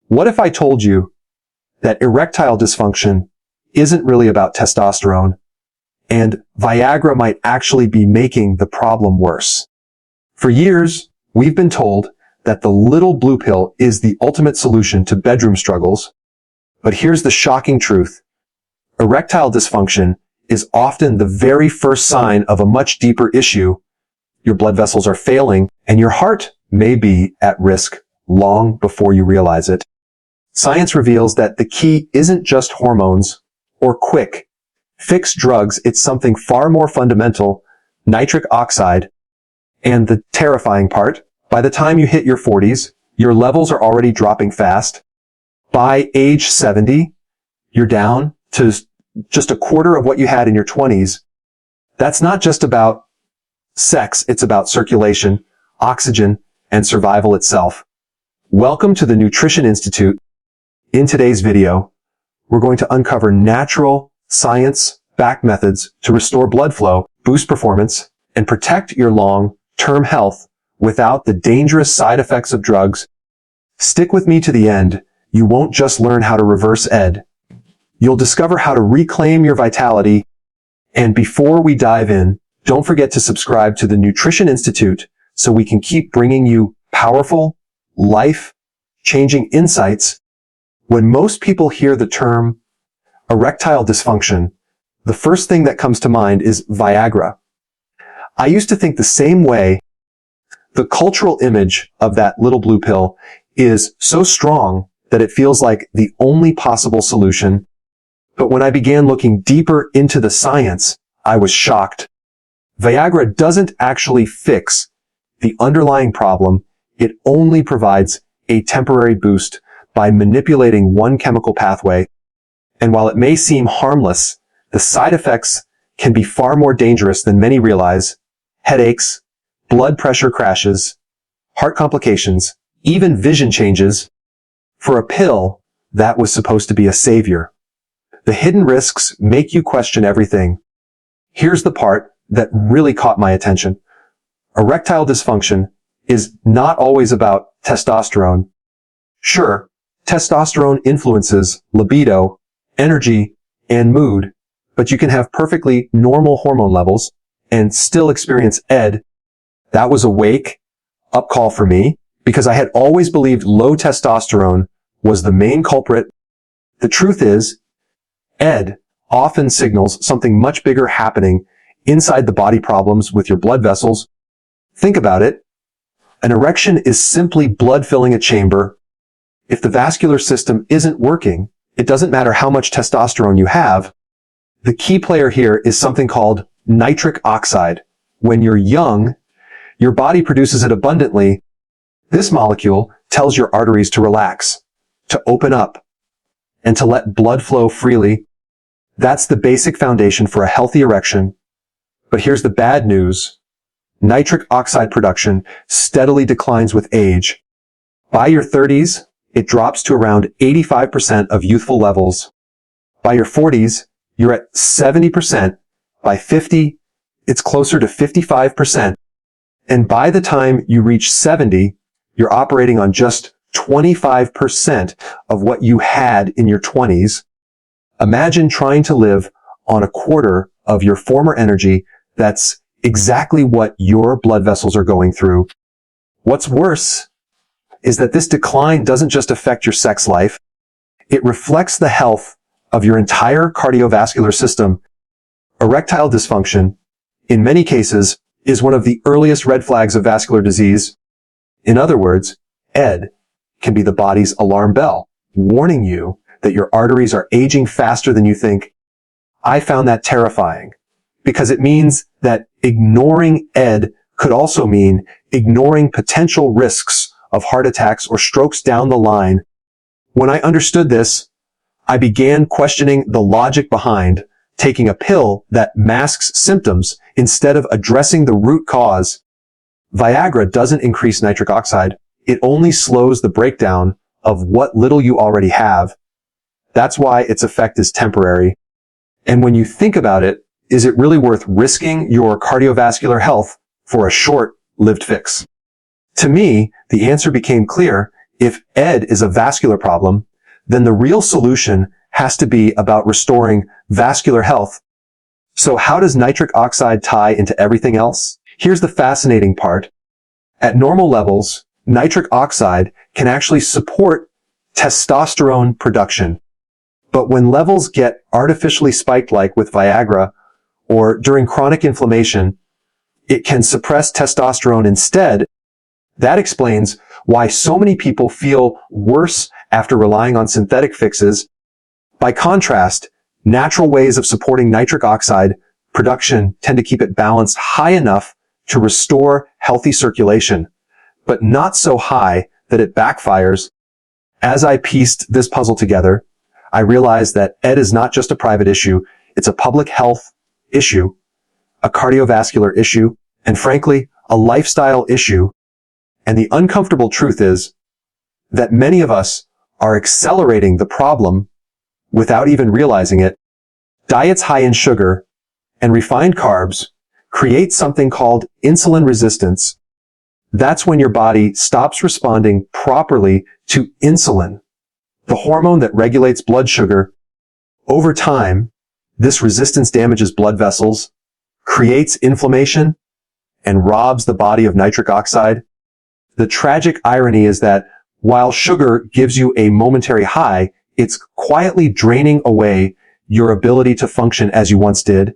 What if I told you that erectile dysfunction isn't really about testosterone, and Viagra might actually be making the problem worse? For years, we've been told that the little blue pill is the ultimate solution to bedroom struggles. But here's the shocking truth. Erectile dysfunction is often the very first sign of a much deeper issue. Your blood vessels are failing, and your heart may be at risk long before you realize it. Science reveals that the key isn't just hormones or quick fix drugs. It's something far more fundamental, nitric oxide. And the terrifying part, by the time you hit your 40s, your levels are already dropping fast. By age 70, you're down to just a quarter of what you had in your 20s. That's not just about sex, it's about circulation, oxygen, and survival itself. Welcome to the Nutrition Institute. In today's video, we're going to uncover natural, science-backed methods to restore blood flow, boost performance, and protect your long-term health without the dangerous side effects of drugs. Stick with me to the end. You won't just learn how to reverse ED. You'll discover how to reclaim your vitality. And before we dive in, don't forget to subscribe to the Nutrition Institute so we can keep bringing you powerful, life-changing insights. When most people hear the term erectile dysfunction, the first thing that comes to mind is Viagra. I used to think the same way. The cultural image of that little blue pill is so strong that it feels like the only possible solution. But when I began looking deeper into the science, I was shocked. Viagra doesn't actually fix the underlying problem. It only provides a temporary boost by manipulating one chemical pathway. And while it may seem harmless, the side effects can be far more dangerous than many realize. Headaches, blood pressure crashes, heart complications, even vision changes. For a pill that was supposed to be a savior. The hidden risks make you question everything. Here's the part that really caught my attention. Erectile dysfunction is not always about testosterone. Sure, testosterone influences libido, energy, and mood, but you can have perfectly normal hormone levels and still experience ED. That was a wake-up call for me, because I had always believed low testosterone was the main culprit. The truth is, ED often signals something much bigger happening inside the body. Problems with your blood vessels. Think about it. An erection is simply blood filling a chamber. If the vascular system isn't working, it doesn't matter how much testosterone you have. The key player here is something called nitric oxide. When you're young, your body produces it abundantly. This molecule tells your arteries to relax, to open up, and to let blood flow freely. That's the basic foundation for a healthy erection. But here's the bad news. Nitric oxide production steadily declines with age. By your 30s, it drops to around 85% of youthful levels. By your 40s, you're at 70%. By 50, it's closer to 55%. And by the time you reach 70, you're operating on just 25% of what you had in your 20s. Imagine trying to live on a quarter of your former energy. That's exactly what your blood vessels are going through. What's worse is that this decline doesn't just affect your sex life. It reflects the health of your entire cardiovascular system. Erectile dysfunction, in many cases, is one of the earliest red flags of vascular disease. In other words, ED can be the body's alarm bell, warning you that your arteries are aging faster than you think. I found that terrifying, because it means that ignoring ED could also mean ignoring potential risks of heart attacks or strokes down the line. When I understood this, I began questioning the logic behind taking a pill that masks symptoms instead of addressing the root cause. Viagra doesn't increase nitric oxide. It only slows the breakdown of what little you already have. That's why its effect is temporary. And when you think about it, is it really worth risking your cardiovascular health for a short-lived fix? To me, the answer became clear. If ED is a vascular problem, then the real solution has to be about restoring vascular health. So how does nitric oxide tie into everything else? Here's the fascinating part. At normal levels, nitric oxide can actually support testosterone production. But when levels get artificially spiked, like with Viagra or during chronic inflammation, it can suppress testosterone instead. That explains why so many people feel worse after relying on synthetic fixes. By contrast, natural ways of supporting nitric oxide production tend to keep it balanced high enough to restore healthy circulation, but not so high that it backfires. As I pieced this puzzle together, I realized that ED is not just a private issue, it's a public health issue, a cardiovascular issue, and frankly, a lifestyle issue. And the uncomfortable truth is that many of us are accelerating the problem without even realizing it. Diets high in sugar and refined carbs create something called insulin resistance. That's when your body stops responding properly to insulin, the hormone that regulates blood sugar. Over time, this resistance damages blood vessels, creates inflammation, and robs the body of nitric oxide. The tragic irony is that while sugar gives you a momentary high, it's quietly draining away your ability to function as you once did.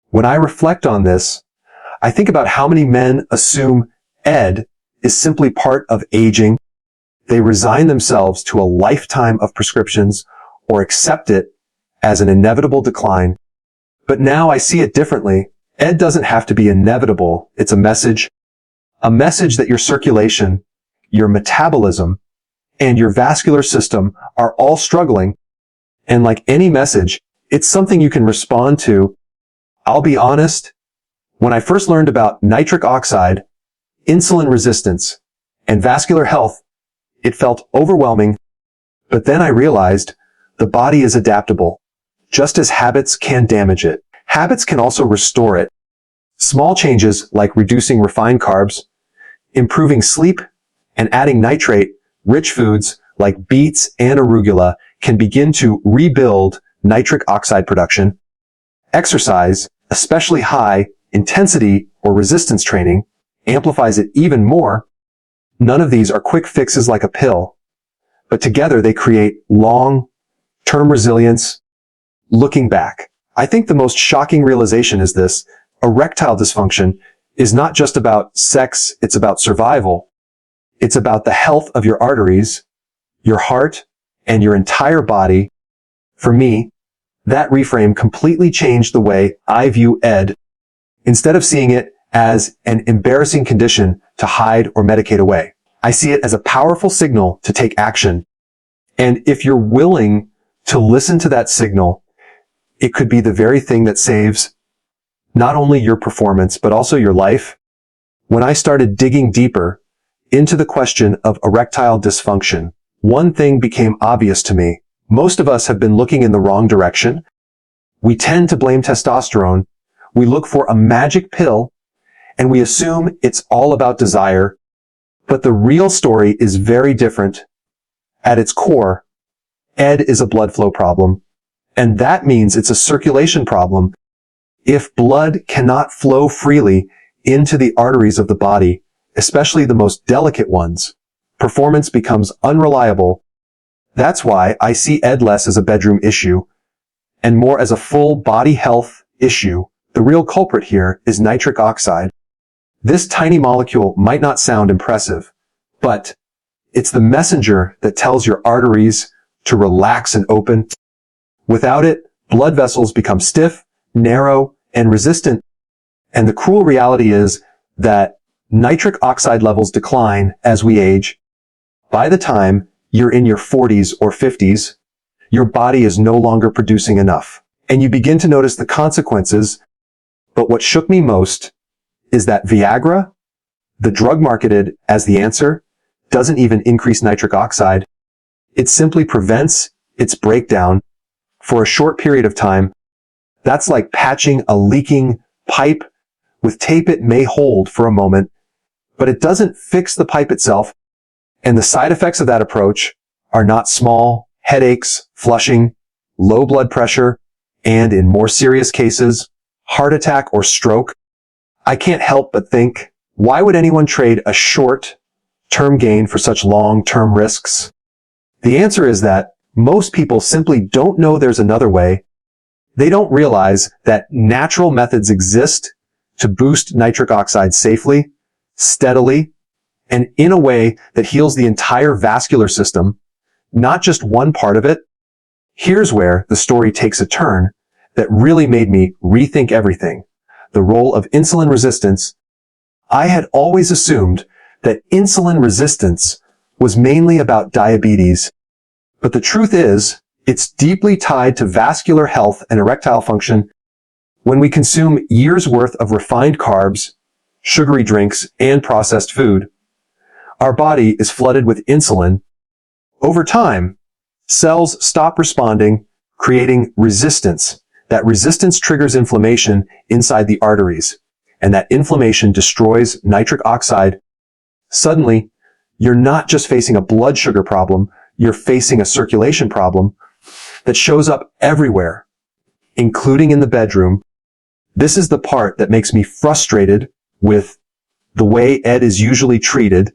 When I reflect on this, I think about how many men assume ED is simply part of aging. They resign themselves to a lifetime of prescriptions or accept it as an inevitable decline. But now I see it differently. ED doesn't have to be inevitable. It's a message that your circulation, your metabolism, and your vascular system are all struggling. And like any message, it's something you can respond to. I'll be honest, when I first learned about nitric oxide, insulin resistance, and vascular health, it felt overwhelming. But then I realized the body is adaptable. Just as habits can damage it, habits can also restore it. Small changes like reducing refined carbs, improving sleep, and adding nitrate-rich foods like beets and arugula can begin to rebuild nitric oxide production. Exercise, especially high intensity or resistance training, amplifies it even more. None of these are quick fixes like a pill, but together they create long-term resilience. Looking back, I think the most shocking realization is this: erectile dysfunction is not just about sex, it's about survival. It's about the health of your arteries, your heart, and your entire body. For me, that reframe completely changed the way I view ED. Instead of seeing it as an embarrassing condition to hide or medicate away, I see it as a powerful signal to take action. And if you're willing to listen to that signal, it could be the very thing that saves not only your performance, but also your life. When I started digging deeper into the question of erectile dysfunction, one thing became obvious to me. Most of us have been looking in the wrong direction. We tend to blame testosterone. We look for a magic pill, and we assume it's all about desire. But the real story is very different. At its core, ED is a blood flow problem, and that means it's a circulation problem. If blood cannot flow freely into the arteries of the body, especially the most delicate ones, performance becomes unreliable. That's why I see ED less as a bedroom issue and more as a full body health issue. The real culprit here is nitric oxide. This tiny molecule might not sound impressive, but it's the messenger that tells your arteries to relax and open. Without it, blood vessels become stiff, narrow, and resistant. And the cruel reality is that nitric oxide levels decline as we age. By the time you're in your 40s or 50s, your body is no longer producing enough, and you begin to notice the consequences. But what shook me most is that Viagra, the drug marketed as the answer, doesn't even increase nitric oxide. It simply prevents its breakdown for a short period of time. That's like patching a leaking pipe with tape. It may hold for a moment, but it doesn't fix the pipe itself. And the side effects of that approach are not small: headaches, flushing, low blood pressure, and in more serious cases, heart attack or stroke. I can't help but think, why would anyone trade a short-term gain for such long-term risks? The answer is that most people simply don't know there's another way. They don't realize that natural methods exist to boost nitric oxide safely, steadily, and in a way that heals the entire vascular system, not just one part of it. Here's where the story takes a turn that really made me rethink everything: the role of insulin resistance. I had always assumed that insulin resistance was mainly about diabetes, but the truth is, it's deeply tied to vascular health and erectile function. When we consume years' worth of refined carbs, sugary drinks, and processed food, our body is flooded with insulin. Over time, cells stop responding, creating resistance. That resistance triggers inflammation inside the arteries, and that inflammation destroys nitric oxide. Suddenly, you're not just facing a blood sugar problem, you're facing a circulation problem that shows up everywhere, including in the bedroom. This is the part that makes me frustrated with the way Ed is usually treated.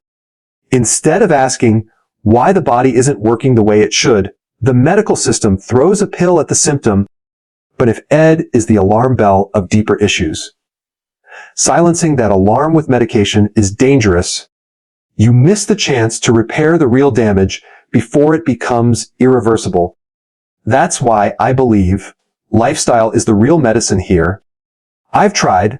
Instead of asking why the body isn't working the way it should, the medical system throws a pill at the symptom. But if Ed is the alarm bell of deeper issues, silencing that alarm with medication is dangerous. You miss the chance to repair the real damage before it becomes irreversible. That's why I believe lifestyle is the real medicine here. I've tried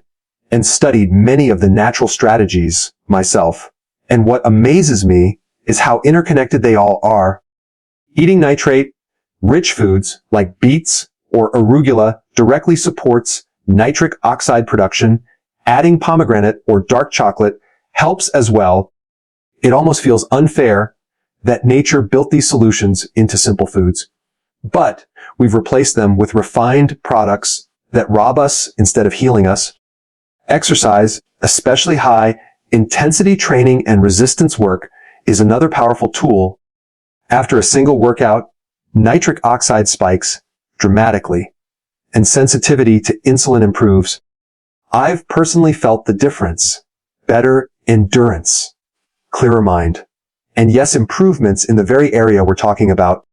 and studied many of the natural strategies myself, and what amazes me is how interconnected they all are. Eating nitrate-rich foods like beets or arugula directly supports nitric oxide production. Adding pomegranate or dark chocolate helps as well. It almost feels unfair that nature built these solutions into simple foods, but we've replaced them with refined products that rob us instead of healing us. Exercise, especially high-intensity training and resistance work, is another powerful tool. After a single workout, nitric oxide spikes dramatically, and sensitivity to insulin improves. I've personally felt the difference: better endurance, clearer mind, and yes, improvements in the very area we're talking about.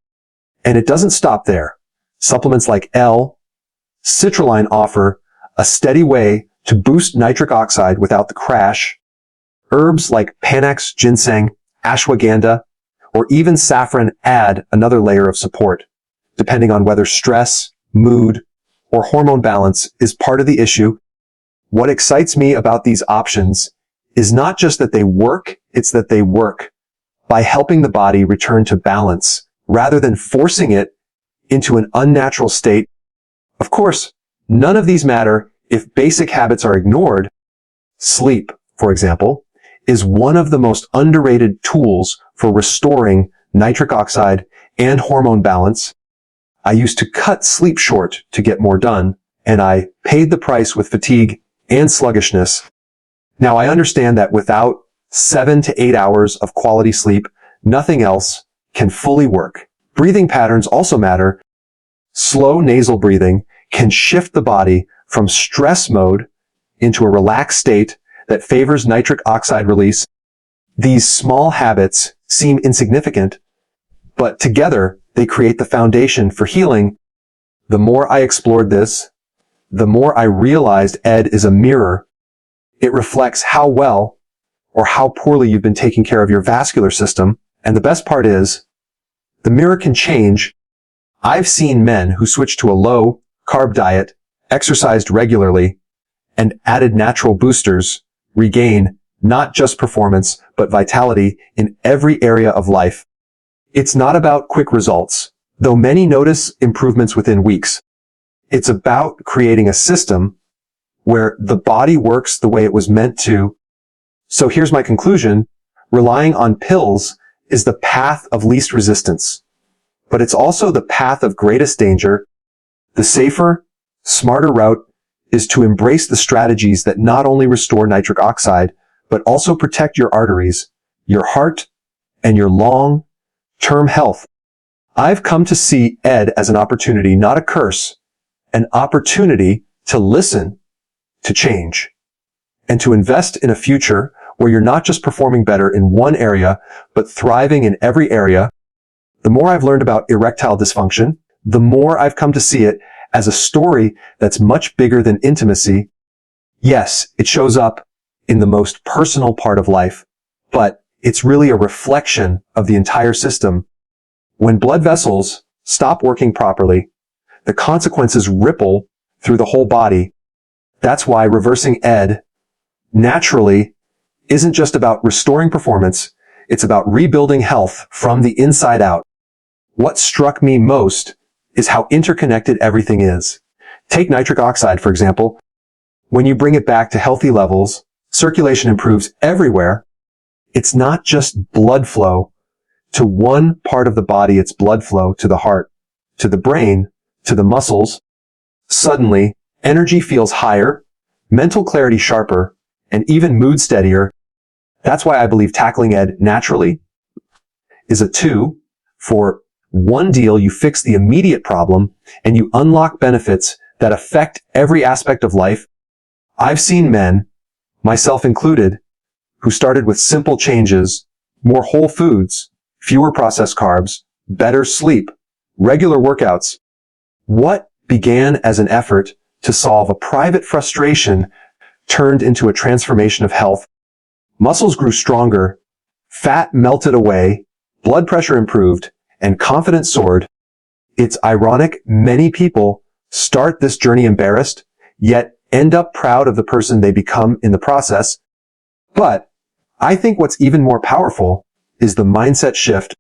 And it doesn't stop there. Supplements like L-Citrulline offer a steady way to boost nitric oxide without the crash. Herbs like Panax, ginseng, ashwagandha, or even saffron add another layer of support, depending on whether stress, mood, or hormone balance is part of the issue. What excites me about these options is not just that they work, it's that they work by helping the body return to balance rather than forcing it into an unnatural state. Of course, none of these matter if basic habits are ignored. Sleep, for example, is one of the most underrated tools for restoring nitric oxide and hormone balance. I used to cut sleep short to get more done, and I paid the price with fatigue and sluggishness. Now I understand that without 7 to 8 hours of quality sleep, nothing else can fully work. Breathing patterns also matter. Slow nasal breathing can shift the body from stress mode into a relaxed state that favors nitric oxide release. These small habits seem insignificant, but together they create the foundation for healing. The more I explored this, the more I realized Ed is a mirror. It reflects how well or how poorly you've been taking care of your vascular system. And the best part is, the mirror can change. I've seen men who switched to a low-carb diet, exercised regularly, and added natural boosters regain not just performance, but vitality in every area of life. It's not about quick results, though many notice improvements within weeks. It's about creating a system where the body works the way it was meant to. So here's my conclusion. Relying on pills is the path of least resistance, but it's also the path of greatest danger. The safer, smarter route is to embrace the strategies that not only restore nitric oxide, but also protect your arteries, your heart, and your long-term health. I've come to see Ed as an opportunity, not a curse, an opportunity to listen, to change, and to invest in a future where you're not just performing better in one area, but thriving in every area. The more I've learned about erectile dysfunction, the more I've come to see it as a story that's much bigger than intimacy. Yes, it shows up in the most personal part of life, but it's really a reflection of the entire system. When blood vessels stop working properly, the consequences ripple through the whole body. That's why reversing Ed naturally isn't just about restoring performance, it's about rebuilding health from the inside out. What struck me most is how interconnected everything is. Take nitric oxide, for example. When you bring it back to healthy levels, circulation improves everywhere. It's not just blood flow to one part of the body, it's blood flow to the heart, to the brain, to the muscles. Suddenly, energy feels higher, mental clarity sharper, and even mood steadier. That's why I believe tackling Ed naturally is a 2 for 1 deal. You fix the immediate problem and you unlock benefits that affect every aspect of life. I've seen men, myself included, who started with simple changes, more whole foods, fewer processed carbs, better sleep, regular workouts. What began as an effort to solve a private frustration turned into a transformation of health. Muscles grew stronger, fat melted away, blood pressure improved, and confidence soared. It's ironic many people start this journey embarrassed, yet end up proud of the person they become in the process. But I think what's even more powerful is the mindset shift.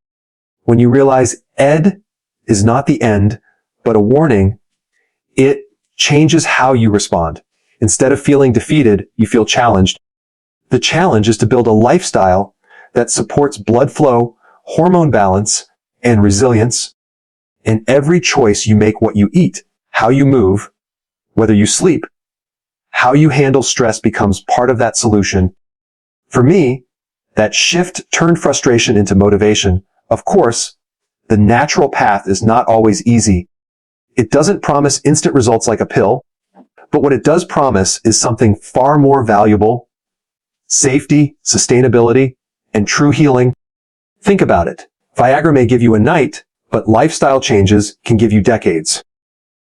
When you realize Ed is not the end, but a warning, it changes how you respond. Instead of feeling defeated, you feel challenged. The challenge is to build a lifestyle that supports blood flow, hormone balance, and resilience. In every choice you make, what you eat, how you move, whether you sleep, how you handle stress becomes part of that solution. For me, that shift turned frustration into motivation. Of course, the natural path is not always easy. It doesn't promise instant results like a pill, but what it does promise is something far more valuable: safety, sustainability, and true healing. Think about it. Viagra may give you a night, but lifestyle changes can give you decades.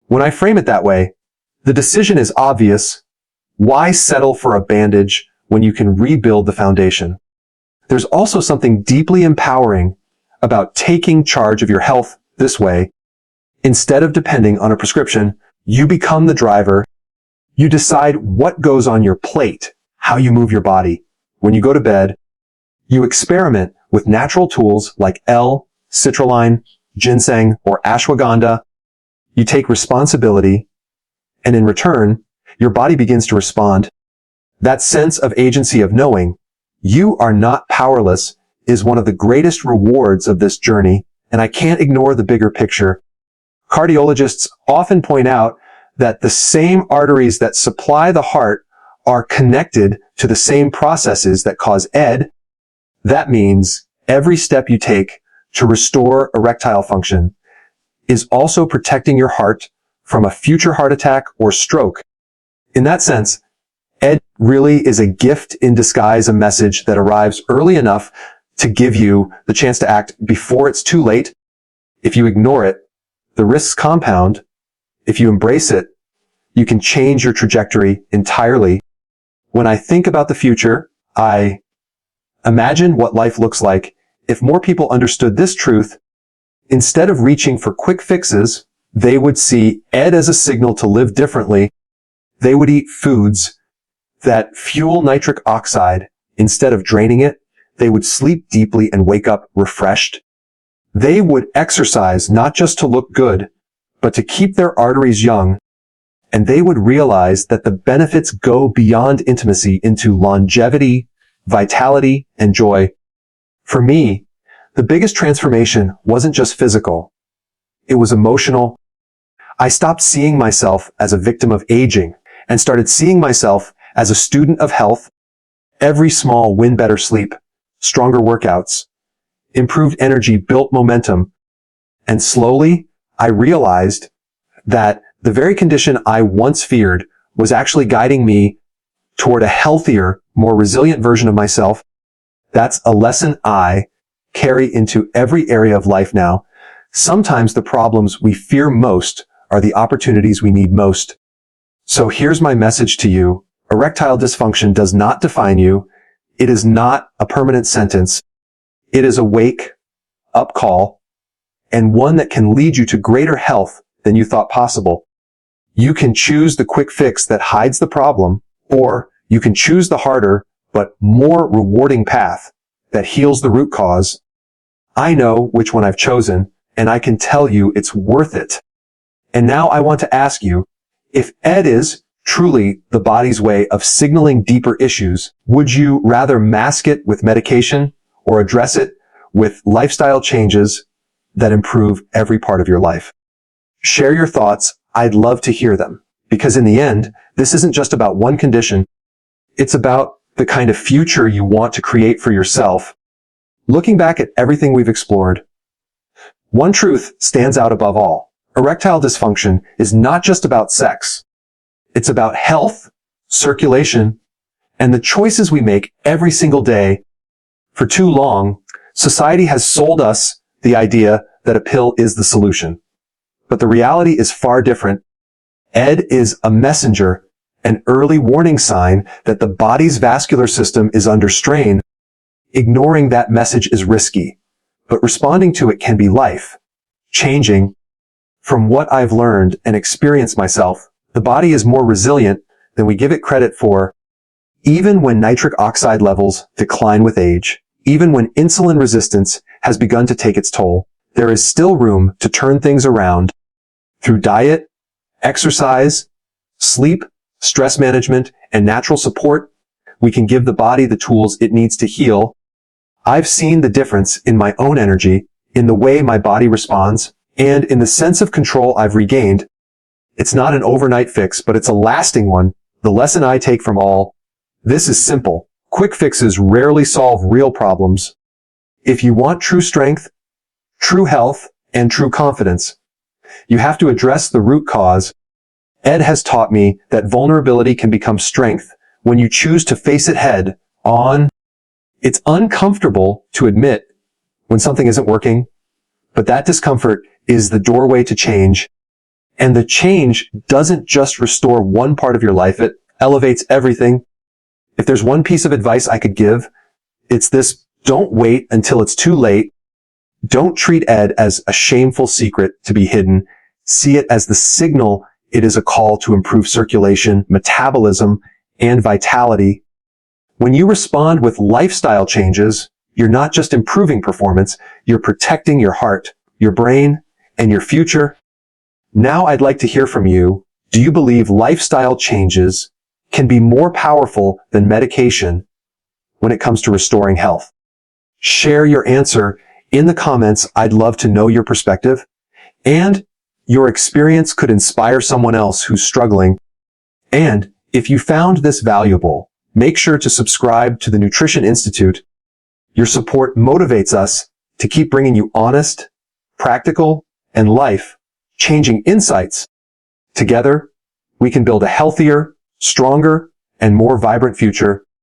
When I frame it that way, the decision is obvious. Why settle for a bandage when you can rebuild the foundation? There's also something deeply empowering about taking charge of your health this way. Instead of depending on a prescription, you become the driver. You decide what goes on your plate, how you move your body. When you go to bed, you experiment with natural tools like L-Citrulline, ginseng, or ashwagandha. You take responsibility, and in return, your body begins to respond. That sense of agency, of knowing you are not powerless, is one of the greatest rewards of this journey, and I can't ignore the bigger picture. Cardiologists often point out that the same arteries that supply the heart are connected to the same processes that cause Ed. That means every step you take to restore erectile function is also protecting your heart from a future heart attack or stroke. In that sense, Ed really is a gift in disguise, a message that arrives early enough to give you the chance to act before it's too late. If you ignore it, the risks compound. If you embrace it, you can change your trajectory entirely. When I think about the future, I imagine what life looks like if more people understood this truth. Instead of reaching for quick fixes, they would see Ed as a signal to live differently. They would eat foods that fuel nitric oxide instead of draining it. They would sleep deeply and wake up refreshed. They would exercise not just to look good, but to keep their arteries young. And they would realize that the benefits go beyond intimacy into longevity, vitality, and joy. For me, the biggest transformation wasn't just physical. It was emotional. I stopped seeing myself as a victim of aging and started seeing myself as a student of health. Every small win, better sleep, stronger workouts, improved energy, built momentum. And slowly, I realized that the very condition I once feared was actually guiding me toward a healthier, more resilient version of myself. That's a lesson I carry into every area of life now. Sometimes the problems we fear most are the opportunities we need most. So here's my message to you. Erectile dysfunction does not define you. It is not a permanent sentence. It is a wake-up call, and one that can lead you to greater health than you thought possible. You can choose the quick fix that hides the problem, or you can choose the harder but more rewarding path that heals the root cause. I know which one I've chosen, and I can tell you it's worth it. And now I want to ask you, if ED is truly the body's way of signaling deeper issues, would you rather mask it with medication or address it with lifestyle changes that improve every part of your life? Share your thoughts. I'd love to hear them. Because in the end, this isn't just about one condition. It's about the kind of future you want to create for yourself. Looking back at everything we've explored, one truth stands out above all. Erectile dysfunction is not just about sex. It's about health, circulation, and the choices we make every single day. For too long, society has sold us the idea that a pill is the solution. But the reality is far different. ED is a messenger, an early warning sign that the body's vascular system is under strain. Ignoring that message is risky, but responding to it can be life-changing. From what I've learned and experienced myself, the body is more resilient than we give it credit for. Even when nitric oxide levels decline with age, even when insulin resistance has begun to take its toll, there is still room to turn things around. Through diet, exercise, sleep, stress management, and natural support, we can give the body the tools it needs to heal. I've seen the difference in my own energy, in the way my body responds, and in the sense of control I've regained. It's not an overnight fix, but it's a lasting one. The lesson I take from all this is simple. Quick fixes rarely solve real problems. If you want true strength, true health, and true confidence, you have to address the root cause. ED has taught me that vulnerability can become strength when you choose to face it head on. It's uncomfortable to admit when something isn't working, but that discomfort is the doorway to change. And the change doesn't just restore one part of your life, it elevates everything. If there's one piece of advice I could give, it's this: don't wait until it's too late. Don't treat ED as a shameful secret to be hidden. See it as the signal it is a call to improve circulation, metabolism, and vitality. When you respond with lifestyle changes, you're not just improving performance, you're protecting your heart, your brain, and your future. Now I'd like to hear from you. Do you believe lifestyle changes can be more powerful than medication when it comes to restoring health? Share your answer in the comments. I'd love to know your perspective, and your experience could inspire someone else who's struggling. And if you found this valuable, make sure to subscribe to the Nutrition Institute. Your support motivates us to keep bringing you honest, practical, and life-changing insights. Together, we can build a healthier, stronger, and more vibrant future.